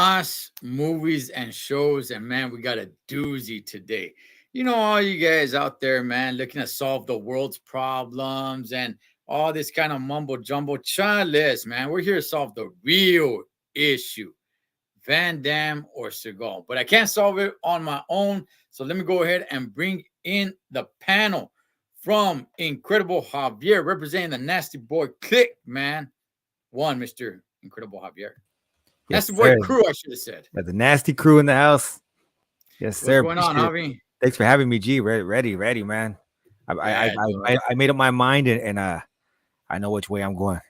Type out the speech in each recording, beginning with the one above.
M.A.S. movies and shows, and man, we got a doozy today. You know, all you guys out there, man, looking to solve the world's problems and all this kind of mumbo jumbo. Chales, man, we're here to solve the real issue. Van Damme or Seagal. But I can't solve it on my own. So let me go ahead and bring in the panel from Incredible Javier, representing the Nasty Boy Click, man. One, Mr. Incredible Javier. Yes, Nasty Boy sir. Crew, I should have said. Got the nasty crew in the house. Yes, What's sir. going on, Appreciate it. Javi? Thanks for having me, G. Ready, man. Yeah, dude. I made up my mind and I know which way I'm going.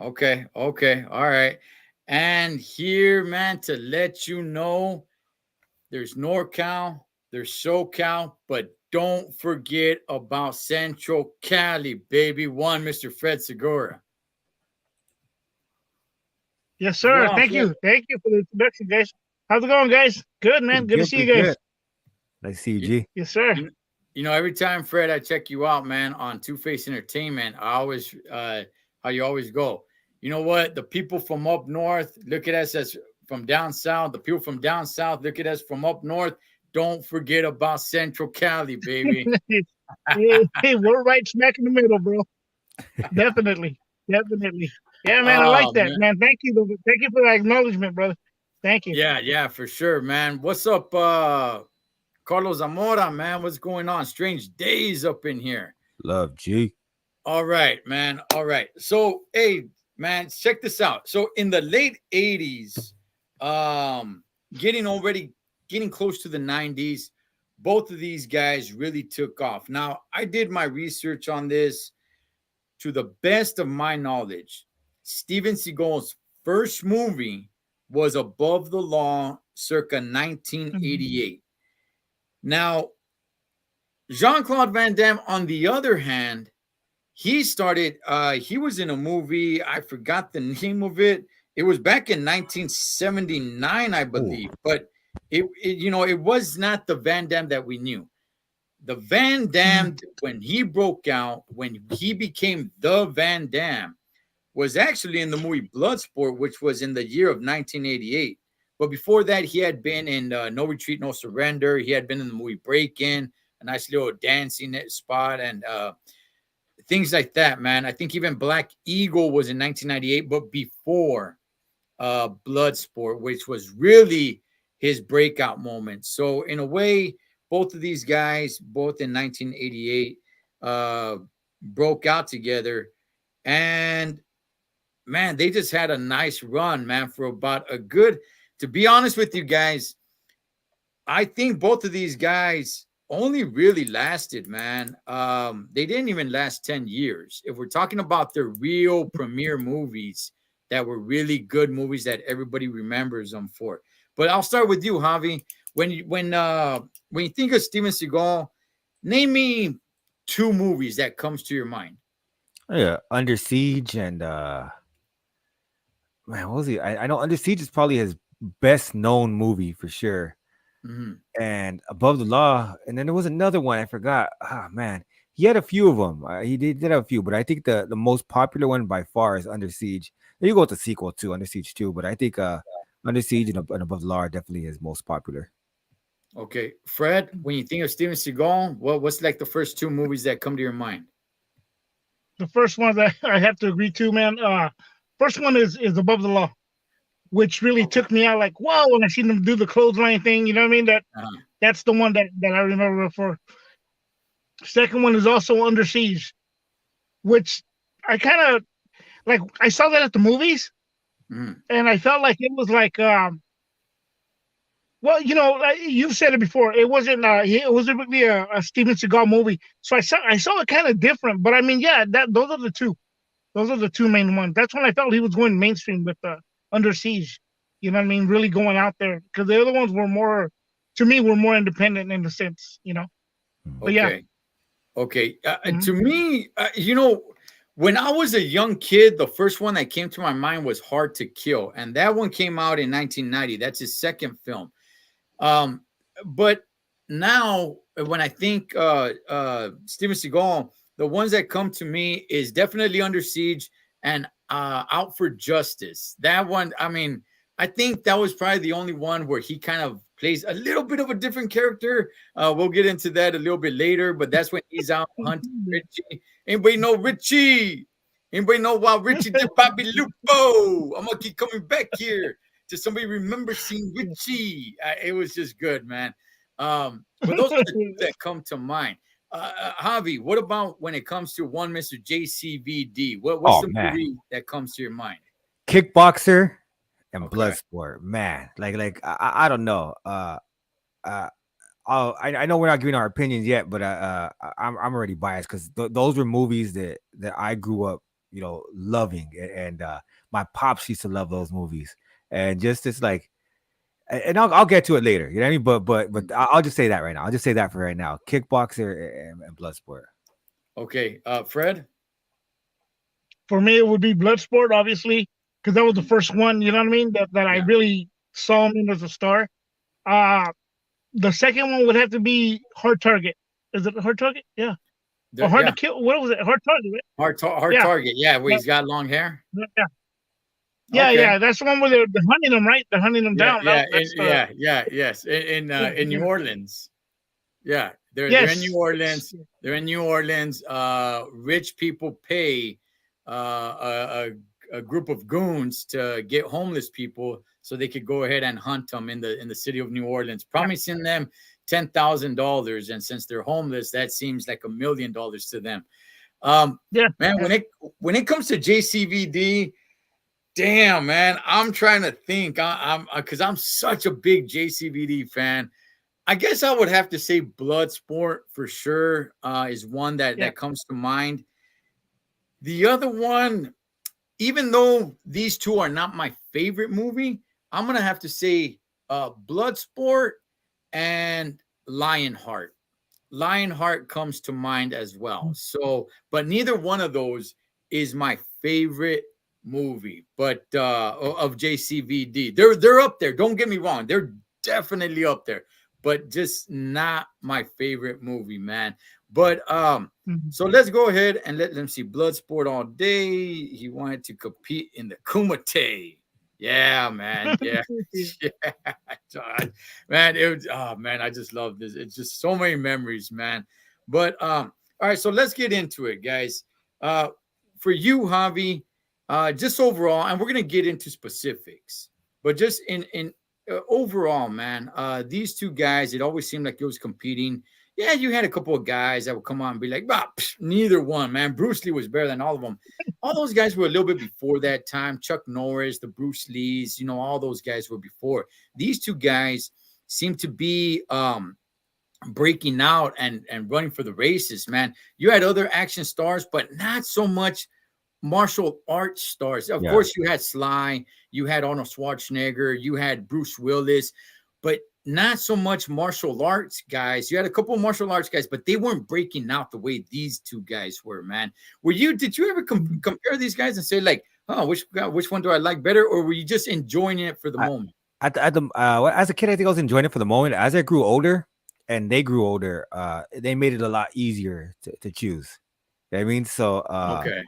Okay, all right. And here, man, to let you know, there's NorCal, there's SoCal, but don't forget about Central Cali, baby. One, Mr. Fred Segura. Yes, What's going sir. on, Thank Fred? you. Thank you for the introduction, guys. How's it going, guys? Good, man. Good to see you Pretty guys. good. Nice to see you, You, G. Yes, sir. you know, every time, Fred, I check you out, man, on Two Face Entertainment, I always, how you always go. You know what? The people from up north look at us as from down south. The people from down south look at us from up north. Don't forget about Central Cali, baby. Hey, we're right smack in the middle, bro. Definitely. Definitely. Yeah, man. I like Oh, that, man. man. Thank you. Thank you for the acknowledgement, brother. Thank you. Yeah, for sure, man. What's up, Carlos Zamora, man? What's going on? Strange days up in here. Love, G. All right, man. All right. So, hey, man, check this out. So, in the late 80s, um, getting close to the 90s, both of these guys really took off. Now, I did my research on this to the best of my knowledge. Steven Seagal's first movie was Above the Law circa Mhm. 1988. Now, Jean-Claude Van Damme, on the other hand, he was in a movie, I forgot the name of it. It was back in 1979, I Oh, believe, but it was not the Van Damme that we knew. The Van Damme, Mhm. when he broke out, when he became the Van Damme, was actually in the movie Bloodsport, which was in the year of 1988. But before that, he had been in No Retreat, No Surrender. He had been in the movie Break In, a nice little dancing spot, and things like that, man. I think even Black Eagle was in 1998, but before Bloodsport, which was really his breakout moment. So, in a way, both of these guys, both in 1988, broke out together. And man, they just had a nice run, man, for about a good, to be honest with you guys, I think both of these guys only really lasted, man. They didn't even last 10 years. If we're talking about the real premiere movies that were really good movies that everybody remembers them for. But I'll start with you, Javi. When you think of Steven Seagal, name me two movies that comes to your mind. yeah. Under Siege and man, what was he? I know Under Siege is probably his best known movie for sure. Mhm. And Above the Law, and then there was another one I forgot. Ah, man, he had a few of them. He did have a few, but I think the most popular one by far is Under Siege. Then you go with the sequel too, Under Siege too, but I think Under Siege and Above the Law are definitely his most popular. Okay, Fred, when you think of Steven Seagal, what's like the first two movies that come to your mind? The first one that I have to agree to, man. First one is Above the Law, which really Okay. took me out like, whoa, when I seen them do the clothesline thing. You know what I mean? Uh-huh. That's the one that I remember for. Second one is also Under Siege, which I kind of like. I saw that at the movies, Mhm. and I felt like it was like, well, you've said it before. It wasn't. It wasn't really a Steven Seagal movie, so I saw it kind of different. But I mean, yeah, that those are the two. Those are the two main ones. That's when I felt he was going mainstream with Under Siege. You know what I mean? Really going out there because the other ones were more, to me, were more independent in the sense. Mm. But yeah. Okay. Okay. Mhm. To me, when I was a young kid, the first one that came to my mind was Hard to Kill, and that one came out in 1990. That's his second film. Um, but now, when I think Steven Seagal, the ones that come to me is definitely Under Siege and Out for Justice. That one, I mean, I think that was probably the only one where he kind of plays a little bit of a different character. We'll get into that a little bit later, but that's when he's out hunting Richie. Anybody know Richie? Anybody know why Richie did Bobby Lupo? I'm gonna keep coming back here. Does somebody remember seeing Richie? It was just good, man. But those are the two that come to mind. Javi, what about when it comes to one Mr. JCVD? What's Oh the man, movie that comes to your mind? Kickboxer and Okay. Bloodsport, man. I don't know. Uh, I know we're not giving our opinions yet, but I'm already biased because those were movies that I grew up, loving, and my pops used to love those movies, and just it's like, and I'll get to it later. You know what I mean? But I'll just say that right now. I'll just say that for right now. Kickboxer and Bloodsport. Okay. Fred? For me, it would be Bloodsport, obviously, because that was the first one. You know what I mean? That I Yeah. really saw him in as a star. Uh the second one would have to be Hard Target. Is it Hard Target? Yeah. Or Hard Yeah. to Kill? What was it? Hard Target. Right? Hard Yeah. target. Yeah, where Yeah. he's got long hair. Yeah. Yeah. Okay. Yeah. That's the one where they're hunting them, right? They're hunting them Yeah, down. yeah, That's the. yes. In New Yeah. Orleans. Yeah, they're in New Yes. Orleans. They're in New Orleans. Rich people pay a group of goons to get homeless people so they could go ahead and hunt them in the city of New Orleans, Yeah. promising them $10,000. And since they're homeless, that seems like $1 million to them. Yeah. Man, when it comes to JCVD, damn, man, I'm trying to think. I'm because I'm such a big JCVD fan. I guess I would have to say Bloodsport for sure is one that Yeah. that comes to mind. The other one, even though these two are not my favorite movie, I'm gonna have to say Bloodsport and Lionheart. Lionheart comes to mind as well. So, but neither one of those is my favorite movie. But of JCVD, they're up there. Don't get me wrong, they're definitely up there, but just not my favorite movie, man. But Mhm. so let's go ahead and let them see Bloodsport all day. He wanted to compete in the Kumite. Yeah, man. Yeah. Yeah. Man, it was, oh man, I just love this. It's just so many memories, man. But all right, so let's get into it, guys. Uh for you, Javi, just overall, and we're gonna get into specifics, but just in overall, man, these two guys, it always seemed like it was competing. Yeah, you had a couple of guys that would come on and be like, bah, neither one, man. Bruce Lee was better than all of them. All those guys were a little bit before that time. Chuck Norris, the Bruce Lees, all those guys were before. These two guys seem to be breaking out and running for the races, man. You had other action stars, but not so much martial arts stars. Of Yeah. course, you had Sly, you had Arnold Schwarzenegger, you had Bruce Willis, but not so much martial arts guys. You had a couple of martial arts guys, but they weren't breaking out the way these two guys were, man. Did you ever compare these guys and say like, oh, which one do I like better, or were you just enjoying it for the I, moment? as a kid, I think I was enjoying it for the moment. As I grew older, and they grew older, they made it a lot easier to choose. You know what I mean, so Okay.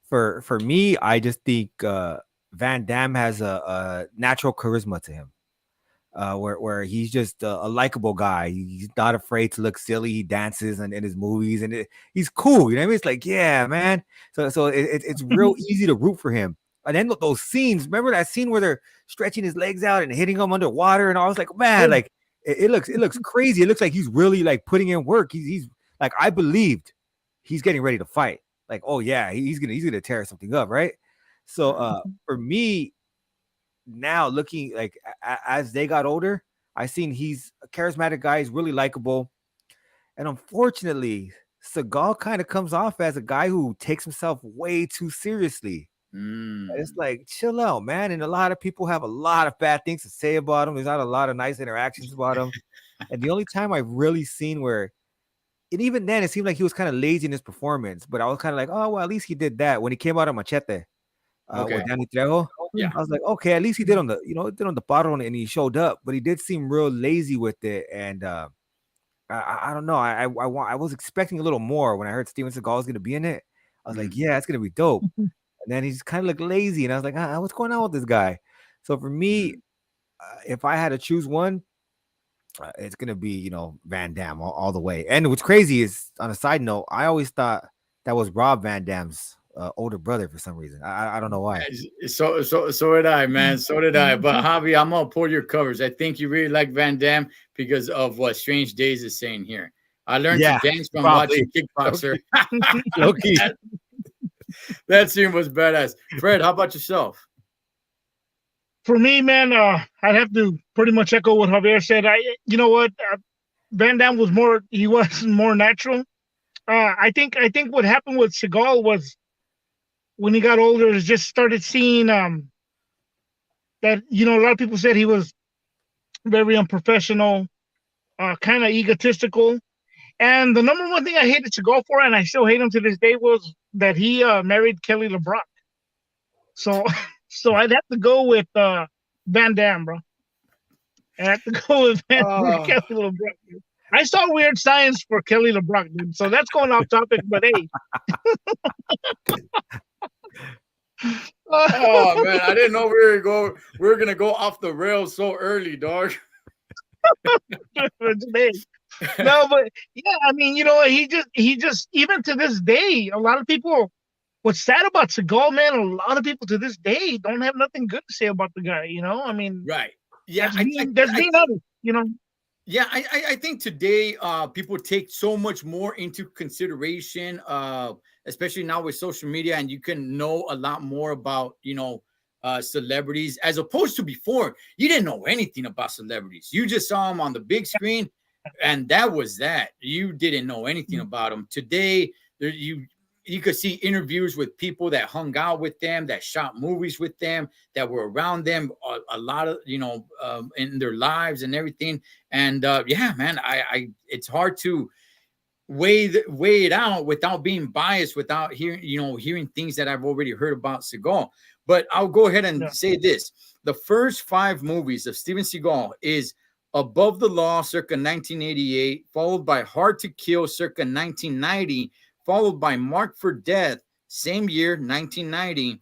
for me, I just think Van Damme has a natural charisma to him. Where he's just a likable guy. He's not afraid to look silly. He dances in his movies, and he's cool. You know what I mean? It's like, yeah, man. So it's real easy to root for him. And then those scenes. Remember that scene where they're stretching his legs out and hitting him underwater, and I was like, man, like it looks crazy. It looks like he's really like putting in work. He's like, I believed he's getting ready to fight. Like, oh yeah, he's gonna tear something up, right? So for me, now looking like as they got older, I seen he's a charismatic guy. He's really likable, and unfortunately, Seagal kind of comes off as a guy who takes himself way too seriously. And it's like, chill out, man. And a lot of people have a lot of bad things to say about him. There's not a lot of nice interactions about him. And the only time I've really seen where, and even then, it seemed like he was kind of lazy in his performance. But I was kind of like, oh well, at least he did that when he came out of Machete. Okay. With Danny Trejo. Yeah. I was like, okay, at least he did on the bottle and he showed up, but he did seem real lazy with it. And I don't know. I was expecting a little more when I heard Steven Seagal was going to be in it. I was like, yeah, it's going to be dope. And then he's kind of looked lazy, and I was like, what's going on with this guy? So for me, Mhm. if I had to choose one, it's gonna be Van Damme all the way. And what's crazy is, on a side note, I always thought that was Rob Van Dam's older brother for some reason. I don't know why. So did I, man. So did I. But Javi, I'm gonna pull your covers. I think you really like Van Damme because of what Strange Days is saying here. I learned to Yeah, dance from probably. watching Kickboxer. Low key. that, that scene was badass. Fred, how about yourself? For me, man, I'd have to pretty much echo what Javier said. You know what, Van Damme was more. He was more natural. I think what happened with Seagal was when he got older, is just started seeing that a lot of people said he was very unprofessional, kind of egotistical. And the number one thing I hated Seagal for, and I still hate him to this day, was that he married Kelly LeBrock. So, so I'd have to go with Van Damme, bro. I have to go with Oh, Kelly LeBrock. Dude. I saw Weird Science for Kelly LeBrock, dude. So that's going off topic, but hey. oh man, I didn't know we were gonna go off the rails so early, dog. Today. No, but yeah, I mean, he just even to this day, a lot of people. What's sad about Seagal, man, a lot of people to this day don't have nothing good to say about the guy. I mean, Right. Yeah, that's being honest. yeah, I think today people take so much more into consideration, especially now with social media, and you can know a lot more about celebrities as opposed to before. You didn't know anything about celebrities. You just saw them on the big screen, and that was that. You didn't know anything about them. Today, you could see interviews with people that hung out with them, that shot movies with them, that were around them a lot of in their lives and everything. And yeah, man, I it's hard to weigh it out without being biased, without hearing things that I've already heard about Seagal. But I'll go ahead and Yeah. say this: the first 5 movies of Steven Seagal is Above the Law, circa 1988, followed by Hard to Kill, circa 1990, followed by Marked for Death, same year, 1990,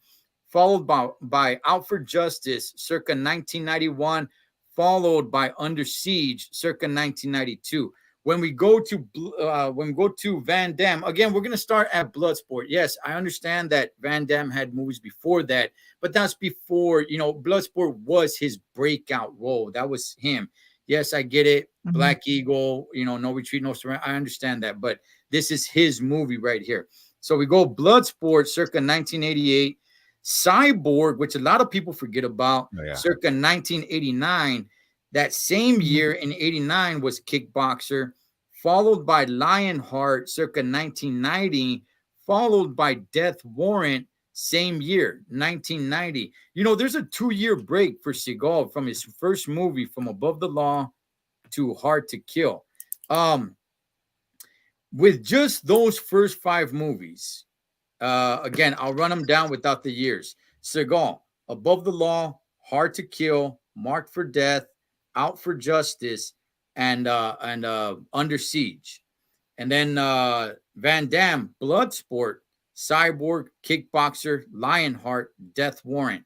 followed by Out for Justice, circa 1991, followed by Under Siege, circa 1992. When we go to Van Damme, again, we're gonna start at Bloodsport. Yes, I understand that Van Damme had movies before that, but that's before Bloodsport was his breakout role. That was him. Yes, I get it. Mhm. Black Eagle, No Retreat, No Surrender. I understand that, but this is his movie right here. So we go Bloodsport, circa 1988. Cyborg, which a lot of people forget about, Oh, yeah. circa 1989. That same Mhm. year in 89 was Kickboxer, followed by Lionheart, circa 1990, followed by Death Warrant, same year, 1990. There's a 2-year break for Seagal from his first movie, from Above the Law to Hard to Kill. With just those first 5 movies, again, I'll run them down without the years. Seagal, Above the Law, Hard to Kill, Marked for Death, Out for Justice, and Under Siege. And then Van Damme, Bloodsport, Cyborg, Kickboxer, Lionheart, Death Warrant.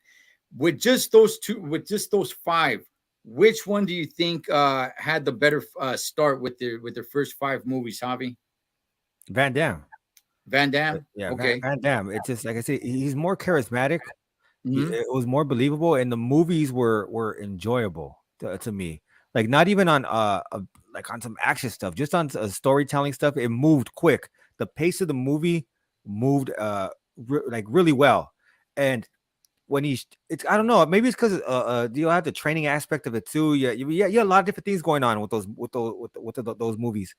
With just those 5, which one do you think had the better start with their first 5 movies, Javi? Van Damme. Van Damme? Yeah, Okay. Van Damme. It's just like I said, he's more charismatic. Mhm. It was more believable, and the movies were enjoyable to me. Like, not even on like on some action stuff, just on storytelling stuff. It moved quick. The pace of the movie moved like really well. And when it's, I don't know, maybe it's because you have the training aspect of it too. Yeah, you had a lot of different things going on those movies,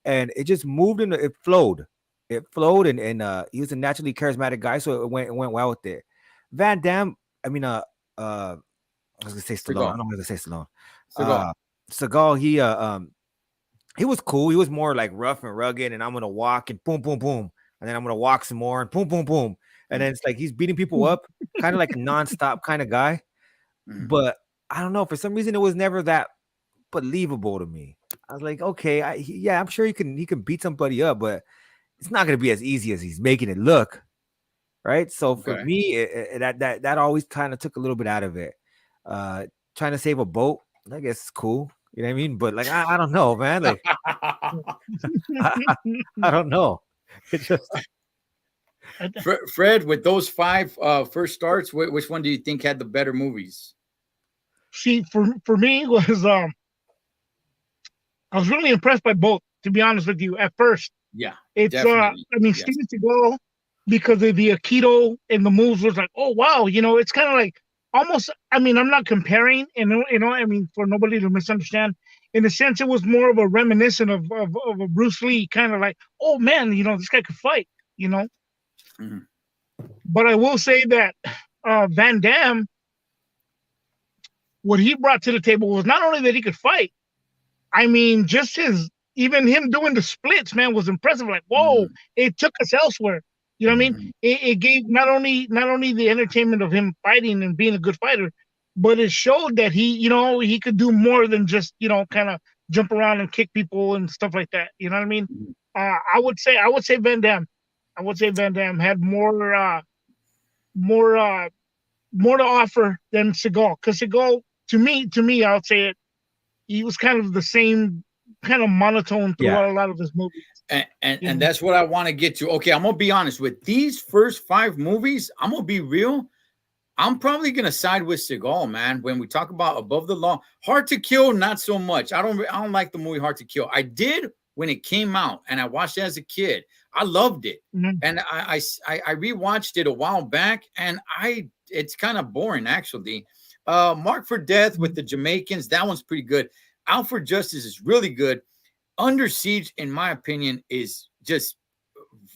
and it just moved and it flowed. It flowed, and he was a naturally charismatic guy, so it went well with it. Van Damme, I mean, I was gonna say Stallone. I Seagal. don't want to say Stallone. Seagal. Uh, Seagal, he was cool. He was more like rough and rugged, and I'm gonna walk and boom, boom, boom, and then I'm gonna walk some more and boom, boom, boom, and then it's like he's beating people up, kind of like a nonstop kind of guy. Mhm. But I don't know, for some reason it was never that believable to me. I was like, okay, yeah, I'm sure he can beat somebody up, but it's not gonna be as easy as he's making it look, right? So for Okay. me, that always kind of took a little bit out of it. Uh, trying to save a boat, I guess it's cool. You know what I mean? But like, I don't know, man. Like, I, I don't know. It's just Fred, with those five first starts, which one do you think had the better movies? See, for me was I was really impressed by both. To be honest with you, at first, Yeah, it's definitely. I mean, Yes. Steven Seagal, because of the Aikido and the moves was like, oh wow, it's kind of like almost. I mean, I'm not comparing, I mean, for nobody to misunderstand. In a sense, it was more of a reminiscent of a Bruce Lee, kind of like, oh man, this guy could fight, you know. Mhm. But I will say that Van Damme, what he brought to the table was not only that he could fight. I mean, just even him doing the splits, man, was impressive. Like, whoa, Mhm. it took us elsewhere. You know what I mean? Mhm. It gave not only the entertainment of him fighting and being a good fighter, but it showed that he could do more than just kind of jump around and kick people and stuff like that. You know what I mean? Mhm. I would say Van Damme. I would say Van Damme had more more to offer than Seagal. Because Seagal, to me, I would say he was kind of the same kind of monotone yeah, throughout a lot of his movies. And You that's what I want to get to. Okay, I'm gonna be honest with these first five movies. I'm gonna be real. I'm probably gonna side with Seagal, man. When we talk about Above the Law, Hard to Kill, not so much. I don't like the movie Hard to Kill. I did when it came out, and I watched it as a kid. I loved it, know? and I rewatched it a while back, and it's kind of boring actually. Mark for Death with Mhm. the Jamaicans, that one's pretty good. Out for Justice is really good. Under Siege, in my opinion, is just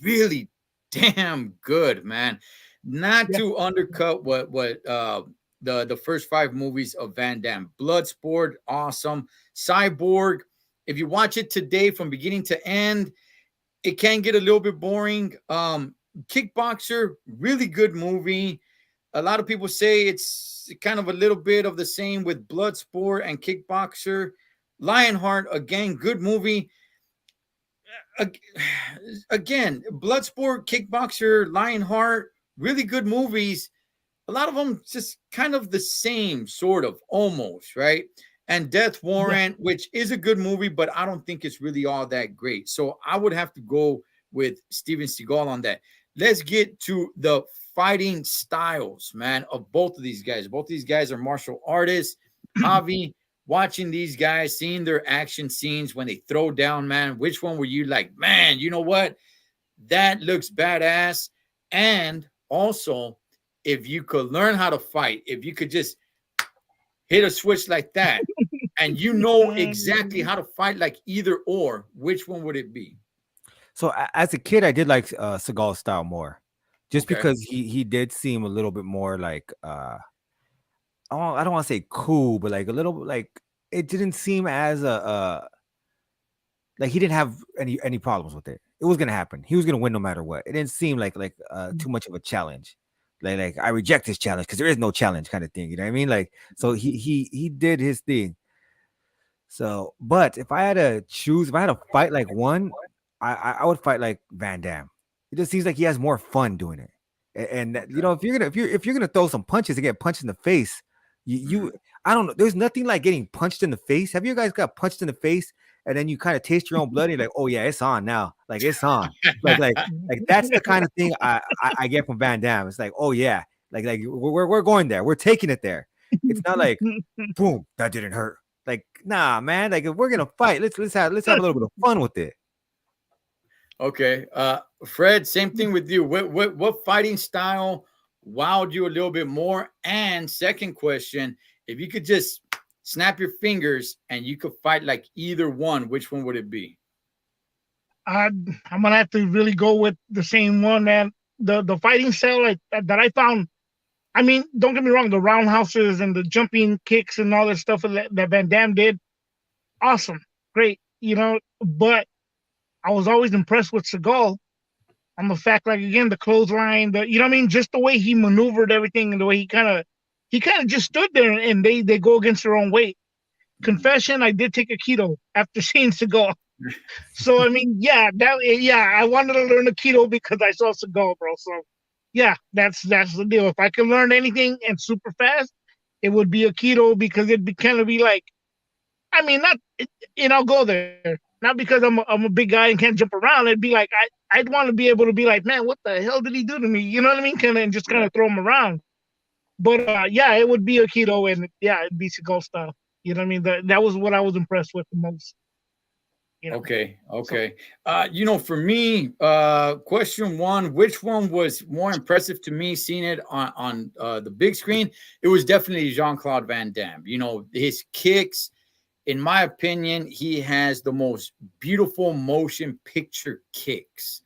really damn good, man. Not Yeah, to undercut what the first five movies of Van Damme. Bloodsport, awesome. Cyborg, if you watch it today from beginning to end, it can get a little bit boring. Kickboxer, really good movie. A lot of people say it's kind of a little bit of the same with Bloodsport and Kickboxer. Lionheart, again, good movie. Again, Bloodsport, Kickboxer, Lionheart, really good movies. A lot of them just kind of the same, sort of, almost, right? And Death yeah. Warrant, which is a good movie, but I don't think it's really all that great. So I would have to go with Steven Seagal on that. Let's get to the fighting styles, man, of both of these guys. Both of these guys are martial artists. Javi, watching these guys, seeing their action scenes when they throw down, man, which one were you like, man, you know what? That looks badass. And also, if you could learn how to fight, if you could just hit a switch like that, and you know exactly how to fight like either or, which one would it be? so as a kid, I did like Seagal's style more, just Okay. because he did seem a little bit more like I don't want to say cool, but like a little like it didn't seem as like he didn't have any problems with it. It was gonna happen. He was gonna win no matter what. It didn't seem like too much of a challenge. Like I reject this challenge because there is no challenge kind of thing. You know what I mean? Like so he did his thing. So, but if I had to choose, if I had to fight like one, I would fight like Van Damme. It just seems like he has more fun doing it. You Okay. know, if you're gonna throw some punches and get punched in the face, you Mhm. I don't know. There's nothing like getting punched in the face. Have you guys got punched in the face and then you kind of taste your own blood? And you're like, oh yeah, it's on now. Like it's on. Like like like that's the kind of thing I get from Van Damme. It's like, oh yeah, like we're going there. We're taking it there. It's not like boom, that didn't hurt. Like, nah, man. Like, if we're gonna fight, let's have a little bit of fun with it. Okay. Fred, same thing with you. What fighting style wowed you a little bit more? And second question, if you could just snap your fingers and you could fight like either one, which one would it be? I, I'm gonna have to really go with the same one, man. The fighting style that I found. I mean, don't get me wrong, the roundhouses and the jumping kicks and all that stuff that Van Damme did, awesome, great, But I was always impressed with Seagal on the fact, like again, the clothesline, you know what I mean, just the way he maneuvered everything and the way he kind of just stood there and they go against their own weight. Mhm. Confession, I did take a keto after seeing Seagal. So I mean, yeah, I wanted to learn Aikido because I saw Seagal, bro. So yeah, that's the deal. If I can learn anything and super fast, it would be a keto because it'd be kind of be like, I mean, not, and I'll go there. Not because I'm a big guy and can't jump around. It'd be like I'd want to be able to be like, man, what the hell did he do to me? You know what I mean? Kind of, and just kind Right. of throw him around. But yeah, it would be a keto, and yeah, it'd be Seagal style. You know what I mean? That was what I was impressed with the most. You know, Okay, so okay. For me, question one, which one was more impressive to me seeing it on the big screen? It was definitely Jean-Claude Van Damme. His kicks, in my opinion, he has the most beautiful motion picture kicks.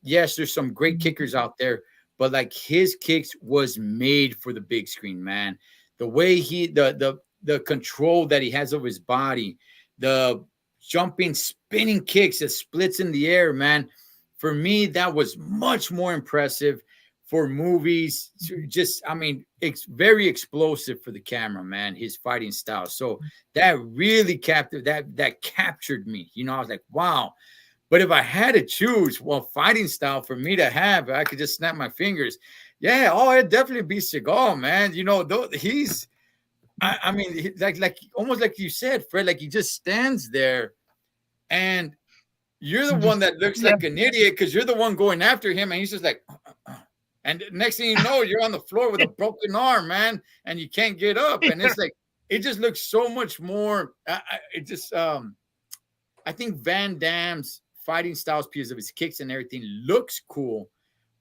Yes, there's some great kickers out there, but like his kicks was made for the big screen, man. The way the control that he has of his body, the jumping, spinning kicks that splits in the air, man. For me, that was much more impressive for movies. Just, I mean, it's very explosive for the camera, man. His fighting style. So that really captured me. I was like, wow. But if I had to choose, well, fighting style for me to have, I could just snap my fingers. Yeah, it'd definitely be Seagal, man. Though he's, I mean, like almost like you said, Fred, like he just stands there, and you're the one just that looks yeah, like an idiot because you're the one going after him, and he's just like, and next thing you know, you're on the floor with a broken arm, man, and you can't get up, and it's like it just looks so much more. I think Van Damme's fighting styles, because of his kicks and everything, looks cool,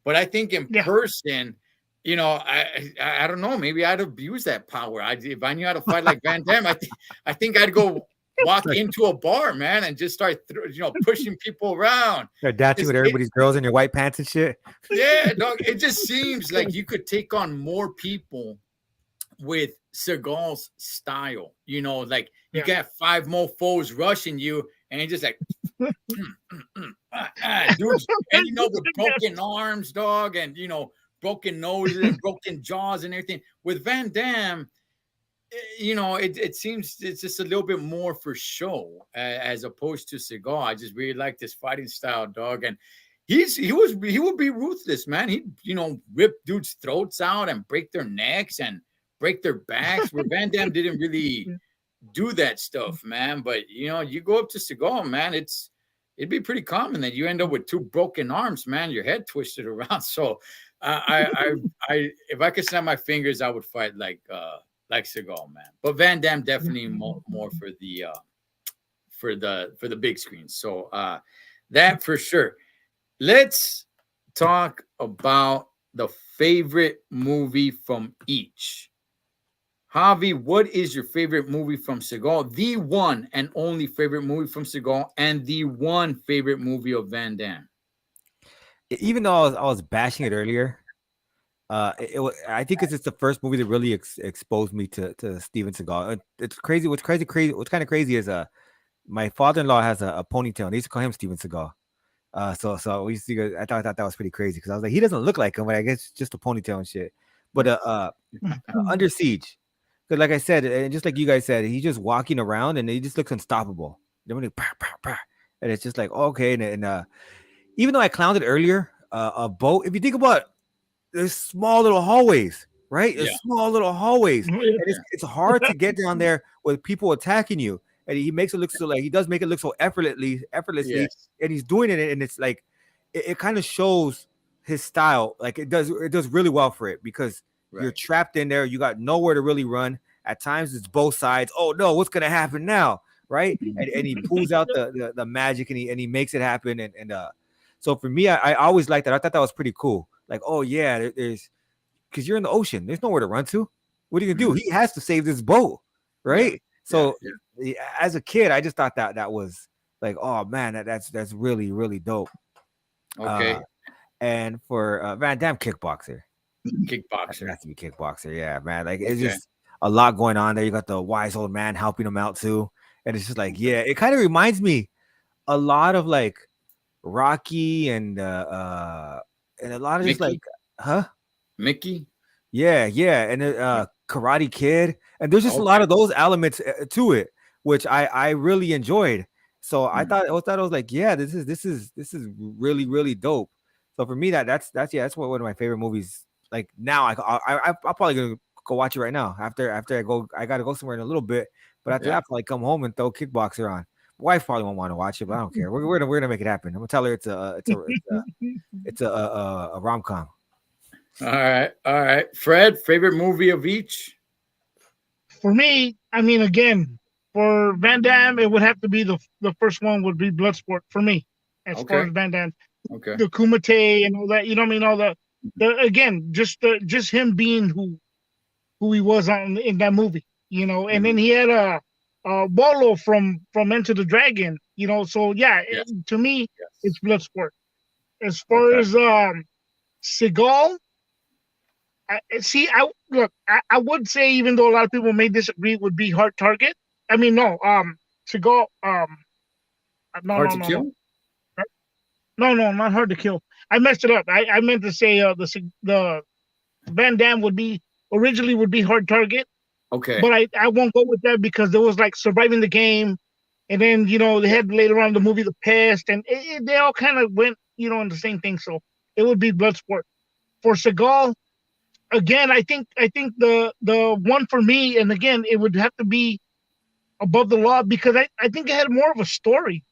but I think in yeah. person, I don't know. Maybe I'd abuse that power. If I knew how to fight like Van Damme, I think I'd go walk into a bar, man, and just start pushing people around. They're dancing with everybody's girls in your white pants and shit. Yeah, dog. It just seems like you could take on more people with Seagal's style. Like you Yeah. got 5 mofos rushing you, and it's just like, dudes, and with broken arms, dog, and broken noses and broken jaws and everything. With Van Damme, it seems it's just a little bit more for show as opposed to Seagal. I just really like this fighting style, dog, and he would be ruthless, man. He rip dudes' throats out and break their necks and break their backs. Where Van Damme didn't really do that stuff, man. But you go up to Seagal, man, it'd be pretty common that you end up with 2 broken arms, man, your head twisted around. So I if I could snap my fingers, I would fight like Seagal, man. But Van Damme definitely more for the big screen. So that for sure. Let's talk about the favorite movie from each. Javi, what is your favorite movie from Seagal? The one and only favorite movie from Seagal, and the one favorite movie of Van Damme. Even though I was bashing it earlier, I think it's just the first movie that really exposed me to Steven Seagal. It's crazy. What's kind of crazy is my father-in-law has a ponytail. They used to call him Steven Seagal. So we used to. I thought that was pretty crazy because I was like, he doesn't look like him, but I guess just a ponytail and shit. But Under Siege, because like I said, and just like you guys said, he's just walking around and he just looks unstoppable. And it's just like okay, and even though I clowned it earlier, a boat. If you think about there's small little hallways, right? There's small little hallways, and it's hard to get down there with people attacking you. And he makes it look so he does make it look so effortlessly, Yes. and he's doing it, and it's like it kind of shows his style. Like it does really well for it because you're trapped in there. You got nowhere to really run. At times it's both sides. Oh no, what's gonna happen now? Right? And he pulls out the magic and he makes it happen. And so for me, I always liked that. I thought that was pretty cool. Like, oh yeah, there's because you're in the ocean. There's nowhere to run to. What are you gonna do? He has to save this boat, right? Yeah. So as a kid, I just thought that was like, oh man, that's really really dope. Okay. And for Van Damme, kickboxer. Kickboxer. It has to be kickboxer. Yeah, man. Like it's just a lot going on there. You got the wise old man helping him out too, and it's just like, yeah, it kind of reminds me a lot of like Rocky and a lot of just like, Mickey. Yeah, and Karate Kid, and there's just a lot of those elements to it, which I really enjoyed. So I thought it was like, yeah, this is really really dope. So for me, that's one of my favorite movies. Like now, I'll probably gonna go watch it right now. After I gotta go somewhere in a little bit, but after that, I'll probably come home and throw Kickboxer on. Wife probably won't want to watch it, but I don't care. We're gonna make it happen. I'm gonna tell her it's a rom com. All right, all right. Fred, favorite movie of each? For me, I mean, again, for Van Damme, it would have to be the first one would be Bloodsport for me, as far Okay, as Van Damme, okay. the Kumite and all that. You know what I mean? All the again, just him being who he was on in that movie. You know, and Mhm. then he had a Bolo from Enter the Dragon. You know, so yeah, Yes, to me, yes. it's Bloodsport. As far Okay. as Seagal, see, I look, I would say even though a lot of people may disagree, would be Hard Target. I mean, no, Seagal, no, Hard no, to no, no, Kill? no, no, not Hard to Kill. I messed it up. I meant to say the Van Damme would be originally would be Hard Target, Okay. but I won't go with that because there was like Surviving the Game, and then you know they Yeah. had later on the movie The Pest, and they all kind of went you know in the same thing. So it would be Bloodsport. For Seagal, again, I think the one for me, and again, it would have to be Above the Law because I think it had more of a story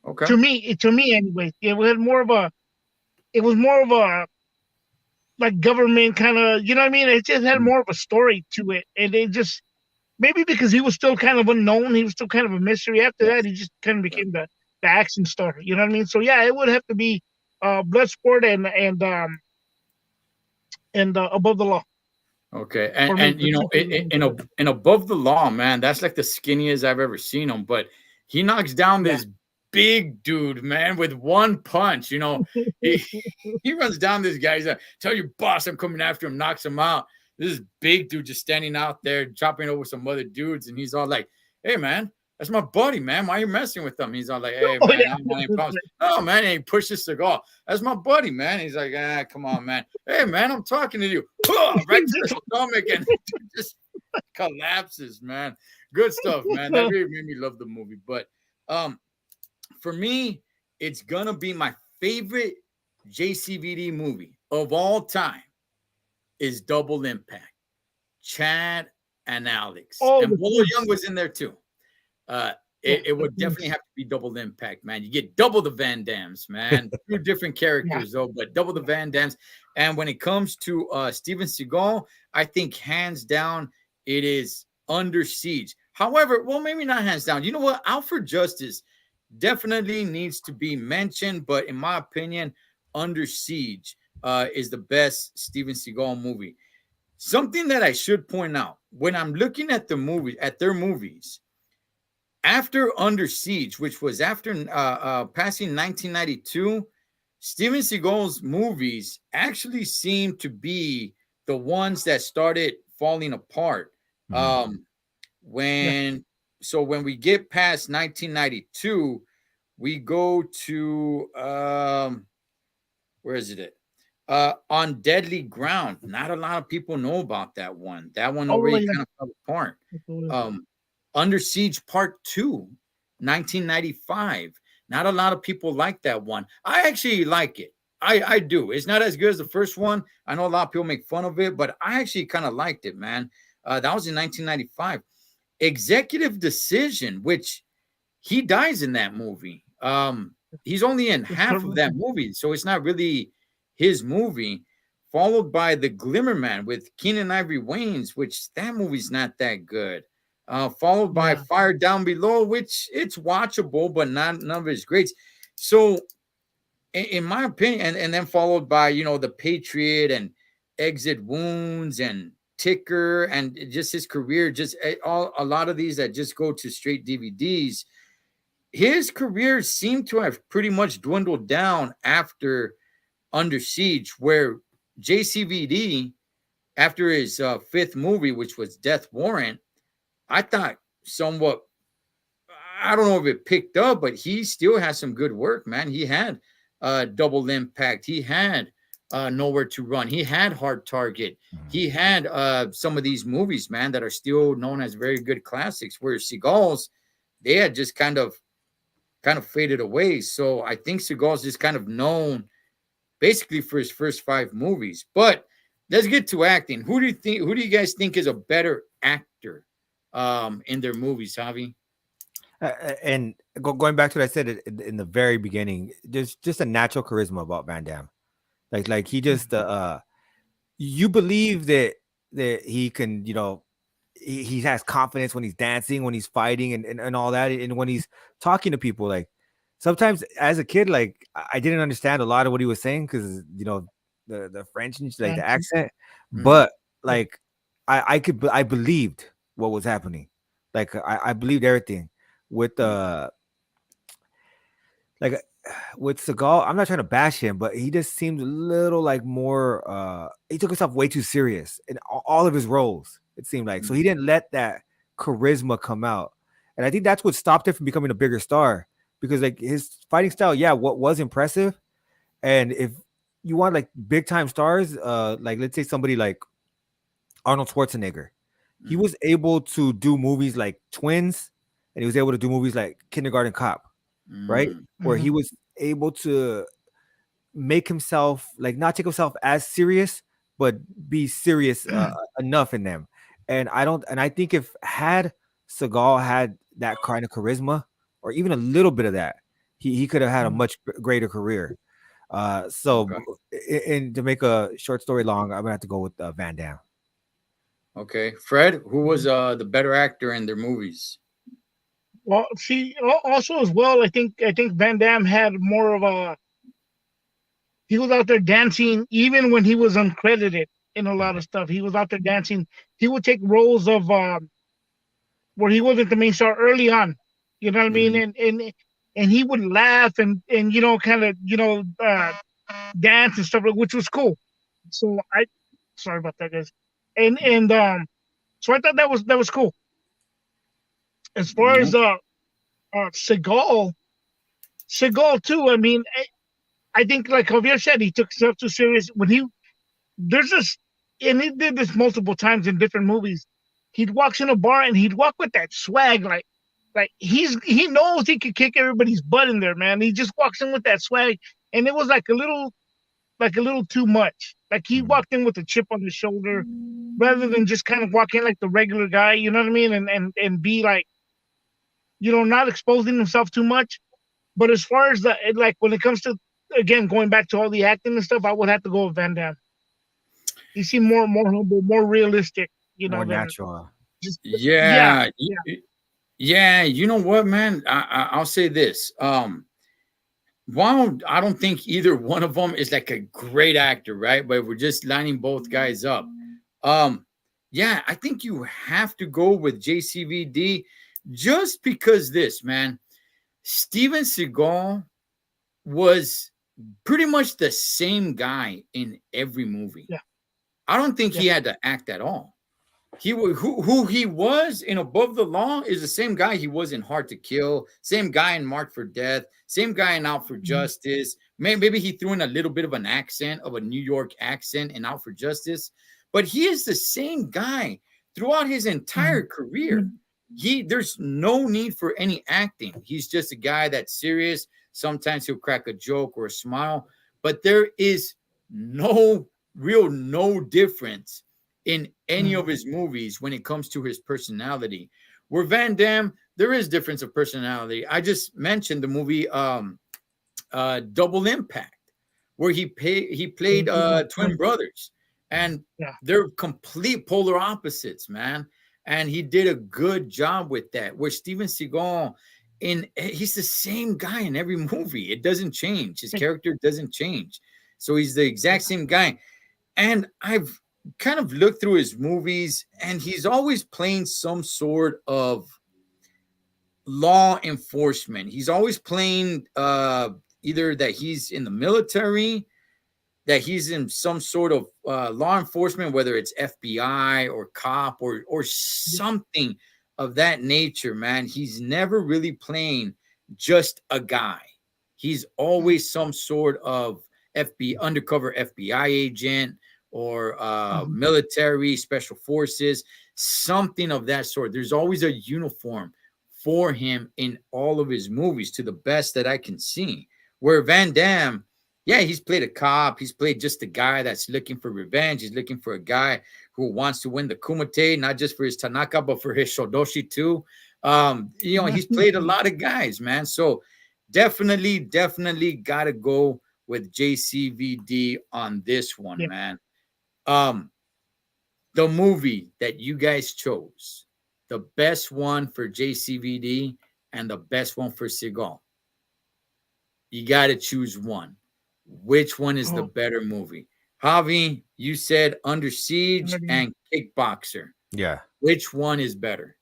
Okay. to me anyway. It had more of a it was more of a like government kind of you know what I mean. It just had Mm. more of a story to it, and it just maybe because he was still kind of unknown, he was still kind of a mystery. After that, Yes. he just kind of Yeah. became the action star. You know what I mean? So yeah, it would have to be Bloodsport and Above the Law Okay. for me. And The you know, two favorite ones. in Above the Law, man, that's like the skinniest I've ever seen him. But he knocks down Yeah. this big dude, man, with one punch. You know, he he runs down this guy. He's like, "Tell your boss I'm coming after him." Knocks him out. This big dude just standing out there chopping over some other dudes, and he's all like, "Hey, man, that's my buddy, man. Why are you messing with him?" He's all like, "Hey, Oh man, yeah. I'm not any problems." No, man, and he pushes Seagal. That's my buddy, man. He's like, "Ah, come on, man. Hey, man, I'm talking to you." Right to the stomach, and just collapses, man. Good stuff, man. That really made me love the movie. But um, for me, it's gonna be my favorite JCVD movie of all time is Double Impact. Chad and Alex, Oh, and the Bolo Young kids. was in there too. Uh, Yeah, it the would definitely kids. have to be Double Impact, man. You get double the Van Dams, man. Two different Yeah, characters though, but double the yeah. Van Dams. And when it comes to Steven Seagal, I think hands down it is Under Siege. However, well, maybe not hands down. You know what? Out for Justice definitely needs to be mentioned, but in my opinion, Under Siege is the best Steven Seagal movie. Something that I should point out when I'm looking at their movies, after Under Siege, which was after passing 1992, Steven Seagal's movies actually seem to be the ones that started falling apart. Mhm. Um, Yeah. when when we get past 1992, we go to where is it? On Deadly Ground. Not a lot of people know about that one. That one Oh already yeah. kind of fell apart. Absolutely. Um, Under Siege Part 2, 1995. Not a lot of people like that one. I actually like it. I do. It's not as good as the first one. I know a lot of people make fun of it, but I actually kind of liked it, man. That was in 1995. Executive Decision, which he dies in that movie. He's only in It's half Kurt of that Russell. movie, so it's not really his movie. Followed by The Glimmer Man with Keenan Ivory Wayans, which that movie's not that good. Followed by Yeah. Fire Down Below, which it's watchable, but not none of it's great. So, in my opinion, and then followed by The Patriot and Exit Wounds and Ticker and just his career, just all a lot of these that just go to straight DVDs. His career seemed to have pretty much dwindled down after Under Siege, where JCVD, after his fifth movie, which was Death Warrant, I thought somewhat, I don't know if it picked up, but he still has some good work, man. He had Double Impact. He had Nowhere to Run. He had Hard Target. Mhm. He had some of these movies, man, that are still known as very good classics, where Seagal's, they had just kind of faded away. So I think Seagal's just kind of known basically for his first five movies. But let's get to acting. Who do you think? Who do you guys think is a better actor, in their movies, Javi? And going back to what I said in the very beginning, there's just a natural charisma about Van Damme. Like he just you believe that he can, he has confidence when he's dancing, when he's fighting, and all that, and when he's talking to people. Like sometimes as a kid, like I didn't understand a lot of what he was saying because the French and like the accent, Mhm. but like I believed what was happening. Like I believed everything with like with Seagal. I'm not trying to bash him, but he just seemed a little like more he took himself way too serious in all of his roles, it seemed like. So he didn't let that charisma come out. And I think that's what stopped him from becoming a bigger star. Because like his fighting style, yeah, what was impressive. And if you want like big time stars, like let's say somebody like Arnold Schwarzenegger, he Mhm. was able to do movies like Twins, and he was able to do movies like Kindergarten Cop, right? Mm. Where he was able to make himself like not take himself as serious, but be serious enough in them. And I think if had Seagal had that kind of charisma, or even a little bit of that, he could have had a much greater career. So, Okay. and to make a short story long, I'm gonna have to go with Van Damme. Okay. Fred, who was the better actor in their movies? Well, see, also as well, I think Van Damme had more of a. He was out there dancing even when he was uncredited in a lot of stuff. He was out there dancing. He would take roles of where he wasn't the main star early on. You know what I mean? Mhm. And he would laugh and kind of dance and stuff, which was cool. So I sorry about that, guys. And so I thought that was cool. As far as Okay. Seagal, Seagal too. I mean, I think like Javier said, he took himself too serious when there's this, and he did this multiple times in different movies. He'd walk in a bar and he'd walk with that swag, like he knows he could kick everybody's butt in there, man. He just walks in with that swag, and it was like a little too much. Like he Mhm. walked in with a chip on his shoulder, rather than just kind of walk in like the regular guy. You know what I mean? And be like, not exposing himself too much. But as far as like when it comes to, again, going back to all the acting and stuff, I would have to go with Van Damme. He seemed more humble, more realistic, More than natural. just yeah, Yeah. yeah. Yeah. You know what, man? I'll say this. While I don't think either one of them is like a great actor, right? But we're just lining both guys up. Um, yeah, I think you have to go with JCVD just because this, man. Steven Seagal was pretty much the same guy in every movie. Yeah, I don't think yeah. he had to act at all. Who he was in Above the Law is the same guy he was in Hard to Kill, same guy in Marked for Death, same guy in Out for Mhm, Justice. Maybe he threw in a little bit of an accent of a New York accent in Out for Justice, but he is the same guy throughout his mhm, entire career. There's no need for any acting. He's just a guy that's serious. Sometimes he'll crack a joke or a smile, but there is no difference in any mhm. of his movies when it comes to his personality. Where Van Damme, there is difference of personality. I just mentioned the movie Double Impact, where he played twin brothers, and Yeah, they're complete polar opposites, man. And he did a good job with that. Where Steven Seagal, he's the same guy in every movie. It doesn't change. His character doesn't change. So he's the exact same guy. And I've kind of looked through his movies, and he's always playing some sort of law enforcement. He's always playing either that he's in the military, that he's in some sort of law enforcement, whether it's FBI or cop or something of that nature, man. He's never really playing just a guy. He's always some sort of undercover FBI agent or mhm, military special forces, something of that sort. There's always a uniform for him in all of his movies, to the best that I can see. Where Van Damme, Yeah, he's played a cop. He's played just a guy that's looking for revenge. He's looking for a guy who wants to win the Kumite, not just for his Tanaka, but for his Shodoshi too. He's played a lot of guys, man. So definitely got to go with JCVD on this one, Yeah. man. Um, the movie that you guys chose, the best one for JCVD and the best one for Seagal. You got to choose one. Which one is the Oh, better movie? Javi, you said Under Siege already- and Kickboxer. Yeah, Which one is better?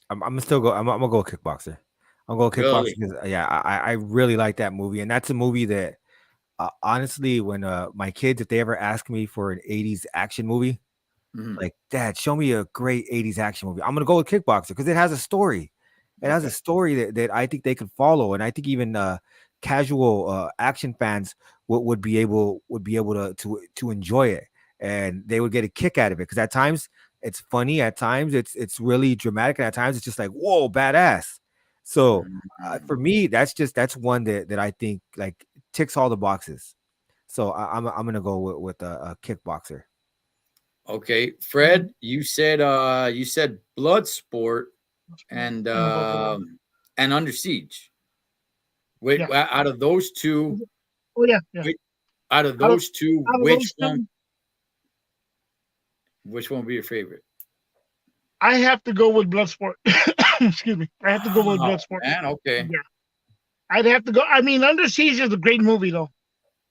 I'm gonna still go. I'm gonna go kickboxer. I'm gonna go kickboxer Really? because yeah, I really like that movie, and that's a movie that honestly, when my kids, if they ever ask me for an '80s action movie, Mhm. like, Dad, show me a great '80s action movie, I'm gonna go with Kickboxer because it has a story. It has a Okay. story that I think they could follow, and I think even casual action fans would be able to enjoy it, and they would get a kick out of it because at times it's funny, at times it's really dramatic, and at times it's just like whoa, badass. So for Mm. me, that's one that I think like ticks all the boxes. So I'm gonna go with a kickboxer. Okay. Fred, you said Bloodsport and I'm gonna go for that. Under Siege. Wait, Yeah. out of those two, Oh yeah, yeah. wait, out of Out of those two, out of those two, which one would be your favorite? I have to go with Bloodsport. Excuse me. I have to go with Oh Bloodsport. man, okay. Yeah. I'd have to go. I mean, Under Siege is a great movie though,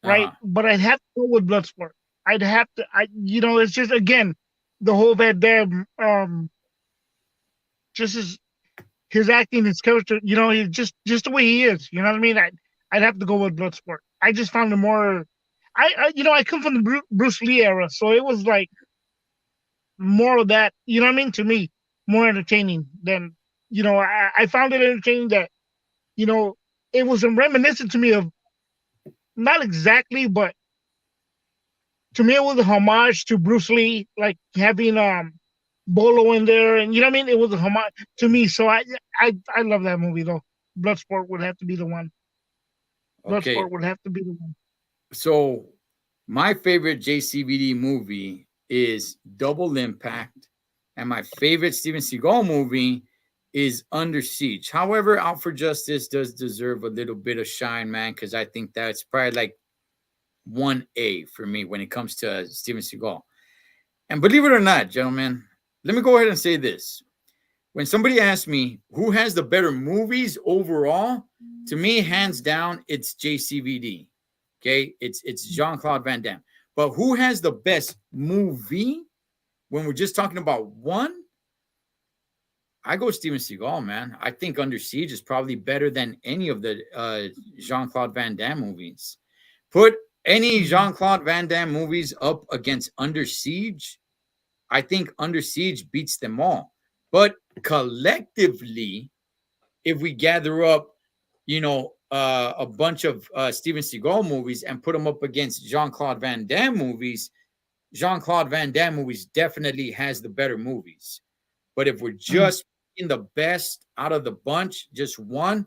right? Uh-huh. But I'd have to go with Bloodsport. I'd have to. It's just again the whole Van Damme, just his acting, his character. He's just the way he is. You know what I mean? I'd have to go with Bloodsport. I just found it more. I come from the Bruce Lee era, so it was like more of that. You know what I mean? To me, more entertaining than I found it entertaining that you know it was reminiscent to me of not exactly, but to me it was a homage to Bruce Lee, like having Bolo in there, and you know what I mean. It was a homage to me, so I love that movie though. Bloodsport would have to be the one. Okay. Bloodsport would have to be the one. So my favorite JCVD movie is Double Impact, and my favorite Steven Seagal movie is Under Siege. However, Out for Justice does deserve a little bit of shine, man, because I think that's probably like 1A for me when it comes to Steven Seagal. And believe it or not, gentlemen, let me go ahead and say this. When somebody asks me who has the better movies overall, to me, hands down, it's JCVD. Okay, it's Jean-Claude Van Damme. But who has the best movie when we're just talking about one? I go Steven Seagal, man. I think Under Siege is probably better than any of the Jean-Claude Van Damme movies. Put any Mhm. Jean-Claude Van Damme movies up against Under Siege, I think Under Siege beats them all. But collectively, if we gather up, a bunch of Steven Seagal movies and put them up against Jean-Claude Van Damme movies, Jean-Claude Van Damme movies definitely has the better movies. But if we're Mm. just in the best out of the bunch, just one,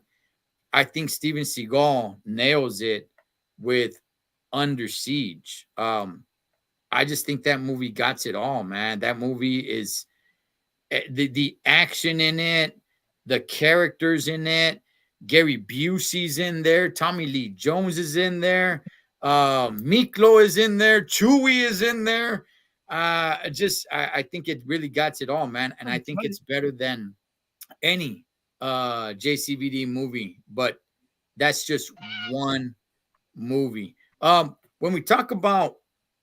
I think Steven Seagal nails it with Under Siege. I just think that movie got it all, man. That movie is the action in it, the characters in it. Gary Busey's in there. Tommy Lee Jones is in there. Miklo is in there. Chewie is in there. I think it really got it all, man. And I That's think funny. it's better than any JCVD movie. But that's just one movie. When we talk about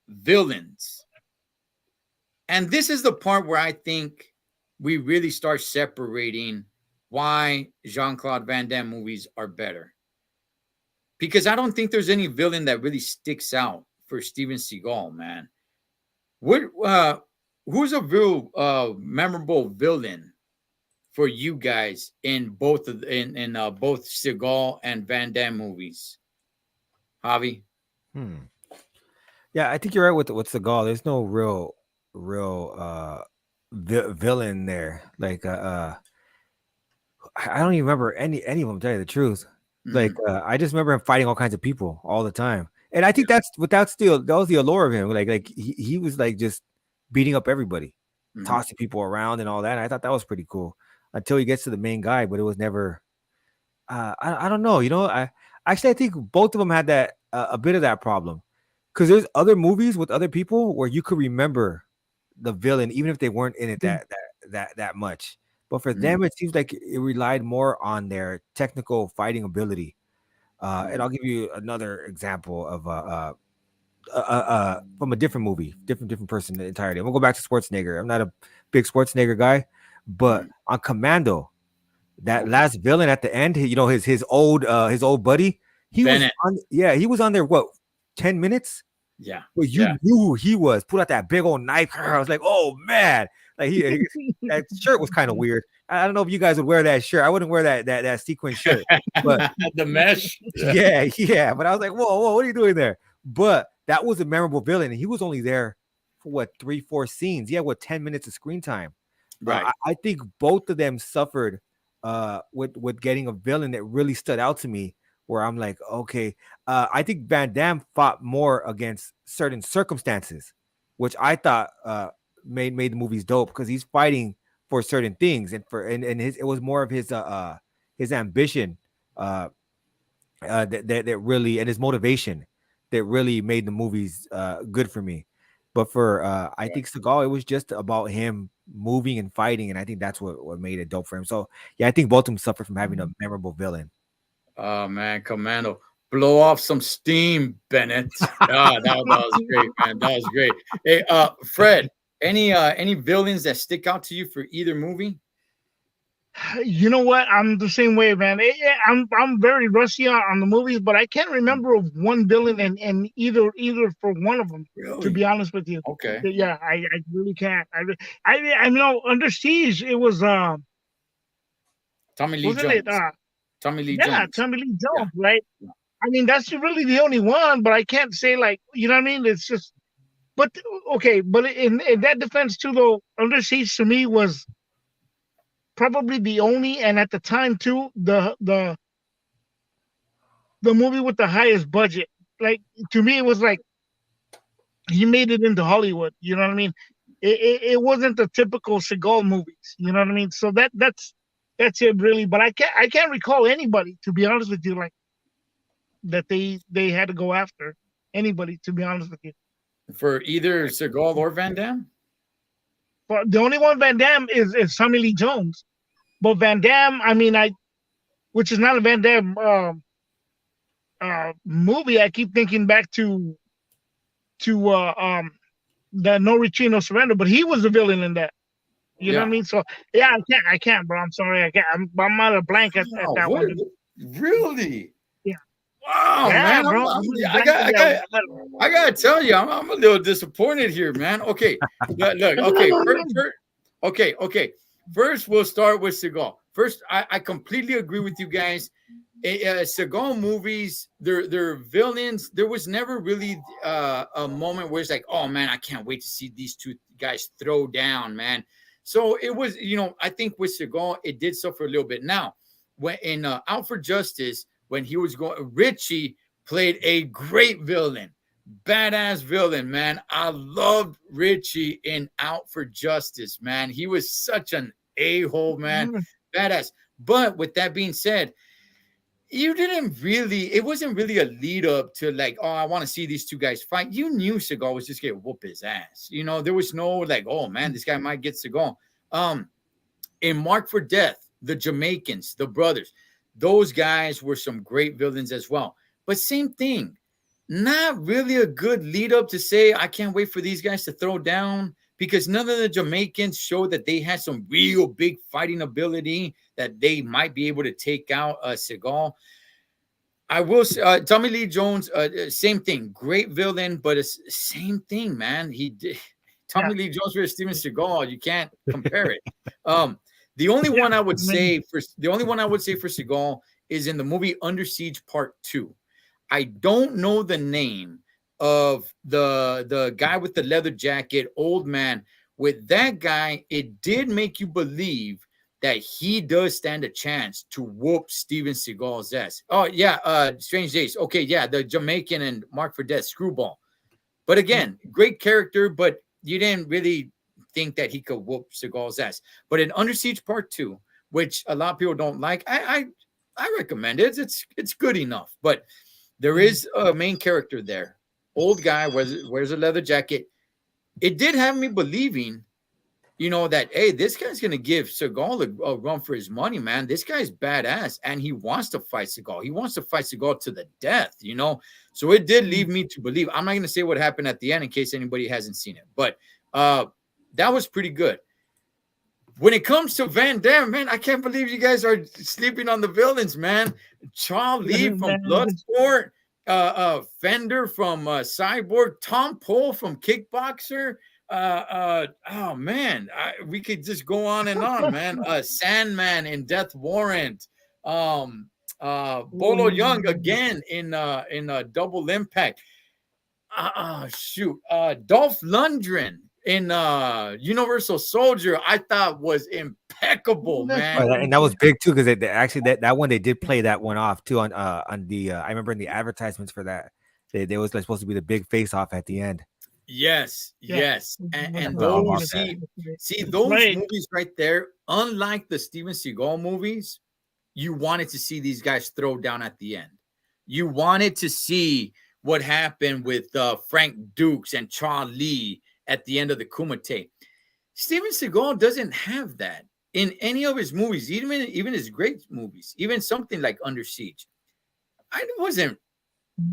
villains, and this is the part where I think we really start separating why Jean-Claude Van Damme movies are better. Because I don't think there's any villain that really sticks out for Steven Seagal, man. What who's a real memorable villain for you guys in both Seagal and Van Damme movies? Javi? Hmm. Yeah, I think you're right with Seagal. There's no real villain there. Like I don't even remember any of them. To tell you the truth, like Mhm. I just remember him fighting all kinds of people all the time. And I think that's without still that was the allure of him. Like he was like just beating up everybody, Mhm. tossing people around and all that. And I thought that was pretty cool until he gets to the main guy, but it was never. I don't know. You know, I think both of them had that a bit of that problem because there's other movies with other people where you could remember the villain even if they weren't in it that much. But for Mhm. them, it seems like it relied more on their technical fighting ability. And Mhm. I'll give you another example of from a different movie, different person entirely. I'm gonna go back to Schwarzenegger. I'm not a big Schwarzenegger guy, but Mhm. on Commando, that Okay. last villain at the end, you know, his old buddy, he was Bennett. on he was on there what 10 minutes? Yeah. But you Yeah. knew who he was. Pull out that big old knife. I was like, oh man, like that shirt was kind of weird. I don't know if you guys would wear that shirt. I wouldn't wear that sequin shirt, but The mesh. Yeah. yeah. But I was like, whoa, what are you doing there? But that was a memorable villain, and he was only there for what 3, 4 scenes. He had what 10 minutes of screen time. Right. I think both of them suffered with getting a villain that really stood out to me. Where I'm like, okay, I think Van Damme fought more against certain circumstances, which I thought made the movies dope because he's fighting for certain things and his it was more of his ambition that really and his motivation that really made the movies good for me. But for I think Seagal, it was just about him moving and fighting, and I think that's what made it dope for him. So yeah, I think both of them suffered from having a memorable villain. Oh man, Commando, blow off some steam, Bennett. That was great, man. That was great. Hey, Fred, any villains that stick out to you for either movie? You know what? I'm the same way, man. I'm very rusty on the movies, but I can't remember of one villain and either for one of them. To be Really? honest with you, Okay. yeah, I really can't. I know Under Siege. It was Tommy Lee wasn't it Jones. Tommy Lee yeah, Jones. Tommy Lee Yeah. Jones, right? I mean, that's really the only one, but I can't say like you know what I mean. It's just but okay, but in that defense too, though, Under Siege to me was probably the only and at the time too the movie with the highest budget. Like to me, it was like he made it into Hollywood. You know what I mean? It wasn't the typical Seagal movies. You know what I mean? So that's it really. But I can't recall anybody to be honest with you like that they had to go after anybody to be honest with you. For either Seagal or Van Damme? But the only one Van Damme is Tommy Lee Jones. But Van Damme, I mean, which is not a Van Damme movie. I keep thinking back to the No Retreat No Surrender, but he was the villain in that. You know what Yeah. I mean? So yeah, I can't, bro. I'm sorry, I can't. I'm out of blank at Wow, that one. Dude. really? Yeah, Wow, yeah, man. bro. I'm out of I blank got, at I that got, one. I gotta tell you, I'm a little disappointed here, man. Okay, look, okay, okay. First, we'll start with Seagal. First, I completely agree with you guys. Seagal movies, they're villains. There was never really a moment where it's like, oh man, I can't wait to see these two guys throw down, man. So it was, I think with Seagal, it did suffer a little bit. Now, when in Out for Justice, when he was going, Richie played a great villain, badass villain, man. I loved Richie in Out for Justice, man. He was such an a-hole, man, badass. But with that being said, you didn't really, it wasn't really a lead up to like, oh, I want to see these two guys fight. You knew Seagal was just gonna whoop his ass. There was no like, oh man, this guy might get Seagal. In Mark for Death, the Jamaicans, the brothers, those guys were some great villains as well. But same thing, not really a good lead up to say, I can't wait for these guys to throw down because none of the Jamaicans showed that they had some real big fighting ability that they might be able to take out Seagal. I will say, Tommy Lee Jones, same thing, great villain, but it's same thing, man. He did Yeah, Tommy Lee Jones versus Steven Seagal. You can't compare it. Um, the only one I would man. say for Seagal is in the movie Under Siege Part 2. I don't know the name of the guy with the leather jacket, old man. With that guy, it did make you believe that he does stand a chance to whoop Steven Seagal's ass. Oh yeah, Strange Days. Okay, yeah, the Jamaican and Mark for Death screwball. But again, great character, but you didn't really think that he could whoop Seagal's ass. But in Under Siege Part 2, which a lot of people don't like, I recommend it. It's good enough. But there is a main character there. Old guy wears a leather jacket. It did have me believing, that hey, this guy's gonna give Seagal a run for his money, man. This guy's badass, and he wants to fight Seagal. He wants to fight Seagal to the death. So it did lead me to believe. I'm not gonna say what happened at the end in case anybody hasn't seen it, but that was pretty good. When it comes to Van Damme, man, I can't believe you guys are sleeping on the villains, man. Charlie from Bloodsport, Fender from Cyborg, Tom Pole from Kickboxer. Oh man, we could just go on and on, man. Sandman in Death Warrant, Bolo Young again in Double Impact. Shoot, Dolph Lundgren in Universal Soldier, I thought was impeccable, man. And that was big too, because actually that one they did play that one off too on the I remember in the advertisements for that they was like, supposed to be the big face off at the end. Yes. And those those movies right there, unlike the Steven Seagal movies, you wanted to see these guys throw down at the end. You wanted to see what happened with Frank Dukes and Charlie at the end of the Kumite. Steven Seagal doesn't have that in any of his movies, even his great movies, even something like Under Siege. I wasn't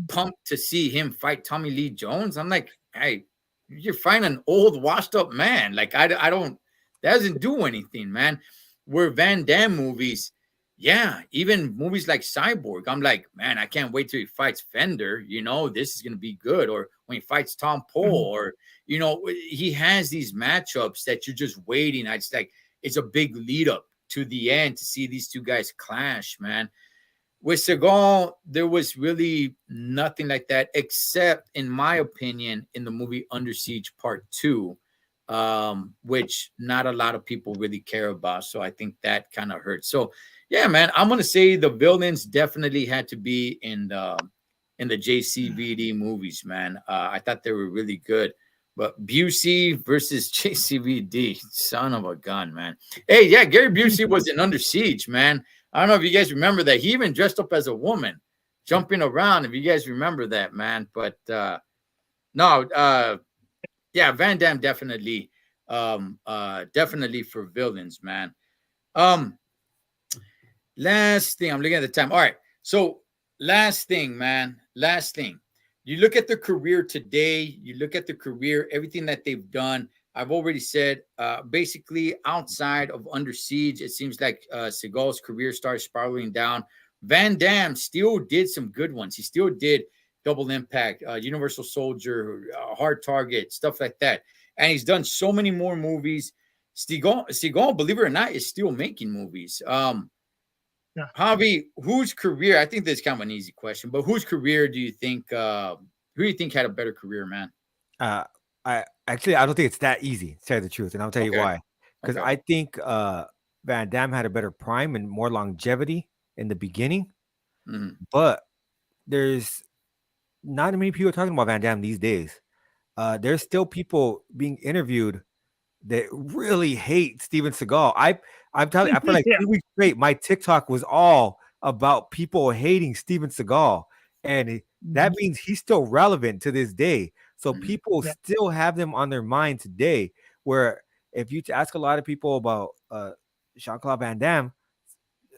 pumped to see him fight Tommy Lee Jones. I'm like, hey, you're fighting an old, washed up man. Like, I don't, that doesn't do anything, man. Where Van Damme movies, yeah, even movies like Cyborg, I'm like, man, I can't wait till he fights Fender. This is going to be good. Or when he fights Tom Pole, or, he has these matchups that you're just waiting. It's a big lead up to the end to see these two guys clash, man. With Seagal, there was really nothing like that, except, in my opinion, in the movie Under Siege Part 2, which not a lot of people really care about. So I think that kind of hurts. So, yeah, man, I'm going to say the villains definitely had to be in the JCVD movies, man. I thought they were really good. But Busey versus JCVD, son of a gun, man. Hey, yeah, Gary Busey was in Under Siege, man. I don't know if you guys remember that. He even dressed up as a woman, jumping around, if you guys remember that, man. But no, yeah, Van Damme definitely for villains, man. Last thing, I'm looking at the time. All right, so last thing, man. Last thing. You look at the career today, you look at the career, everything that they've done. I've already said, basically, outside of Under Siege, it seems like Seagal's career started spiraling down. Van Damme still did some good ones. He still did Double Impact, Universal Soldier, Hard Target, stuff like that. And he's done so many more movies. Seagal, believe it or not, is still making movies. Javi, whose career? I think this is kind of an easy question, but whose career do you think? Who do you think had a better career, man? I don't think it's that easy, to tell you the truth, and I'll tell you why. Because I think Van Damme had a better prime and more longevity in the beginning, but there's not many people talking about Van Damme these days. There's still people being interviewed that really hate Steven Seagal. I'm telling you, I feel like 3 weeks straight, my TikTok was all about people hating Steven Seagal, and that means he's still relevant to this day. So people still have them on their mind today. Where if you ask a lot of people about Jean-Claude Van Damme,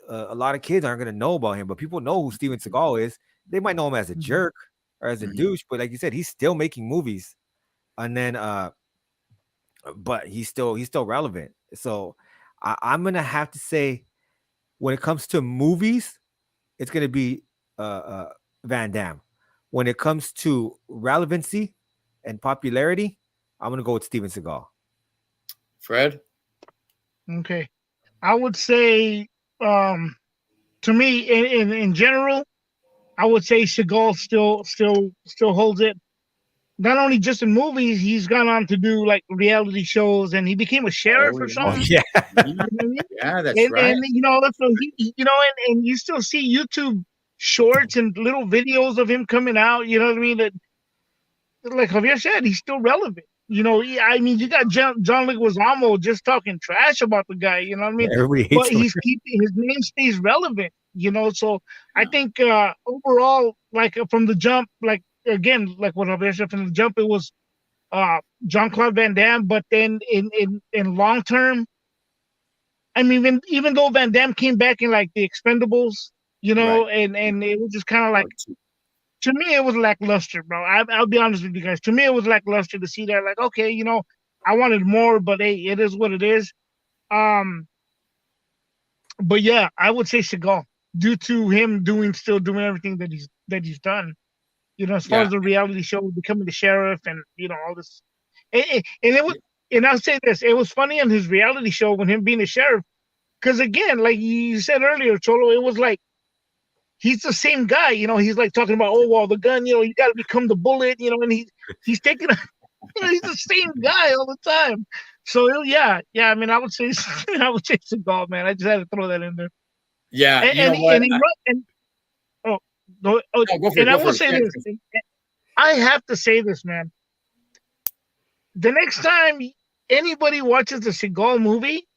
a lot of kids aren't going to know about him, but people know who Steven Seagal is. They might know him as a jerk or as a douche, but like you said, he's still making movies, and then but he's still relevant. So I'm gonna have to say, when it comes to movies, it's gonna be Van Damme. When it comes to relevancy and popularity, I'm gonna go with Steven Seagal. Fred? Okay. I would say, to me, in general, I would say Seagal still holds it. not only just in movies, he's gone on to do like reality shows, and he became a sheriff Oh or Oh something. yeah, yeah. You know what I mean? yeah, that's right. And you know, so you know, and you still see YouTube shorts and little videos of him coming out. You know what I mean? That, like Javier said, he's still relevant. You know, I mean, you got John Leguizamo just talking trash about the guy. You know what I mean? Everybody But hates him. he's keeping his name stays relevant. You know, so I Yeah, think overall, like from the jump, like again, like what Javier said from the jump, it was Jean Claude Van Damme. But then in long term, I mean, even though Van Damme came back in like the Expendables, you right. know, and it was just kind of like, Part two. to me it was lackluster, bro. I'll be honest with you guys. To me, it was lackluster to see that. Like, okay, you know, I wanted more, but hey, it is what it is. Um, but yeah, I would say Seagal, due to him still doing everything that he's done. You know, as far Yeah, as the reality show, becoming the sheriff, and you know all this, and it was. yeah, And I'll say this: it was funny on his reality show when him being the sheriff, because again, like you said earlier, Cholo, it was like he's the same guy. You know, he's like talking about, oh well, the gun. You know, you got to become the bullet. You know, and he's taking, you know, he's the same guy all the time. So yeah. I mean, I would say I would say Seagal, man. I just had to throw that in there. yeah. And You know what? he run and oh, No, go for it. and I Go for will it. say this. I have to say this, man. The next time anybody watches the Seagal movie,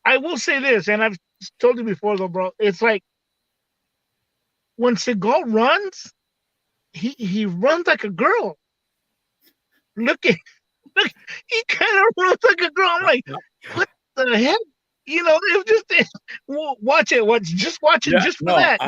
I will say this, and I've told you before though, bro. It's like when Seagal runs, he runs like a girl. Look at look, he kind of runs like a girl. I'm No, like, no. what the heck? You know, it was just watch it. Just watch it Yeah, just for no, that.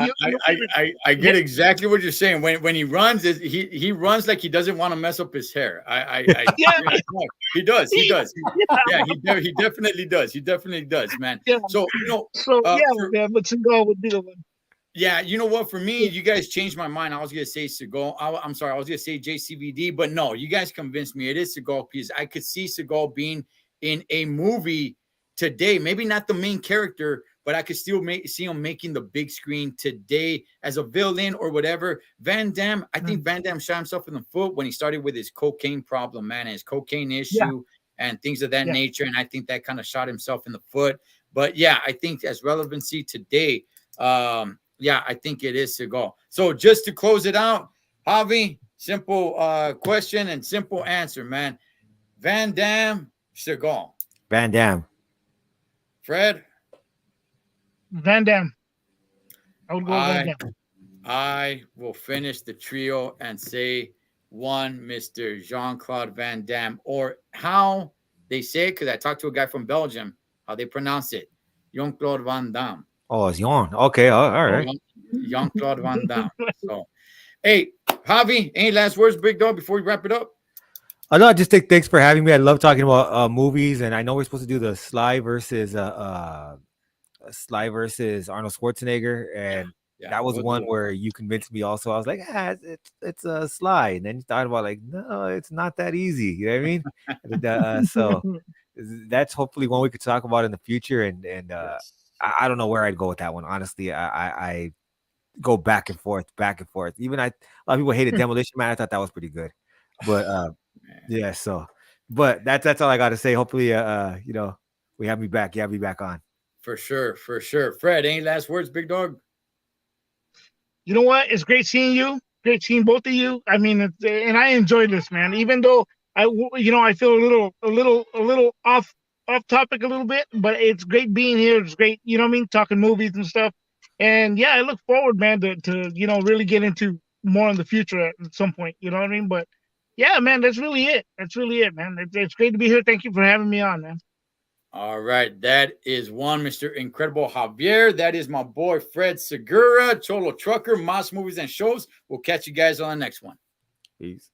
I get exactly what you're saying. When he runs, he runs like he doesn't want to mess up his hair. Yeah, Yeah, no, he does, he does. yeah, Yeah, he definitely does. He definitely does, man. yeah. So So yeah, for man. But Seagal would be the one. yeah, you know what? For me, Yeah, you guys changed my mind. I was gonna say Seagal. I'm sorry, I was gonna say JCVD, but no, you guys convinced me. It is Seagal because I could see Seagal being in a movie today. Maybe not the main character, but I could still see him making the big screen today as a villain or whatever. Van Damme, I think Van Damme shot himself in the foot when he started with his cocaine problem, man, and his cocaine yeah, issue and things of that yeah. nature. And I think that kind of shot himself in the foot. But yeah, I think as relevancy today, yeah, I think it is Seagal. So just to close it out, Javi, simple question and simple answer, man. Van Damme, Seagal. Van Damme. Fred, Van Damme. I would go Van I Damme. I will finish the trio and say one, Mr. Jean-Claude Van Damme, or how they say it, because I talked to a guy from Belgium, how they pronounce it. Jean-Claude Van Damme. Oh, it's yawn. Okay, all Oh. right. Jean-Claude Van Damme. So, hey, Javi, any last words, big dog, before we wrap it up? No, I just think thanks for having me. I love talking about movies, and I know we're supposed to do the Sly versus Arnold Schwarzenegger, Yeah, and yeah, that was we'll one do it. where you convinced me. Also, I was like, it's a Sly, and then you thought about like, no, it's not that easy. You know what I mean? So that's hopefully one we could talk about in the future, and Yes. I don't know where I'd go with that one. Honestly, I go back and forth, back and forth. Even a lot of people hated Demolition Man. I thought that was pretty good, but Man. yeah. So, but that's all I got to say. Hopefully, you know, we have me back. You have me back on. For sure, for sure. Fred, any last words, big dog? You know what? It's great seeing you. Great seeing both of you. I mean, and I enjoyed this, man. Even though you know, I feel a little off topic a little bit, but it's great being here. It's great, you know what I mean, talking movies and stuff. And yeah, I look forward, man, to you know really get into more in the future at some point. You know what I mean? But yeah, man, that's really it. That's really it, man. It's great to be here. Thank you for having me on, man. All right. That is one, Mr. Incredible Javier. That is my boy, Fred Segura, Cholo Trucker, M.A.S. Movies and Shows. We'll catch you guys on the next one. Peace.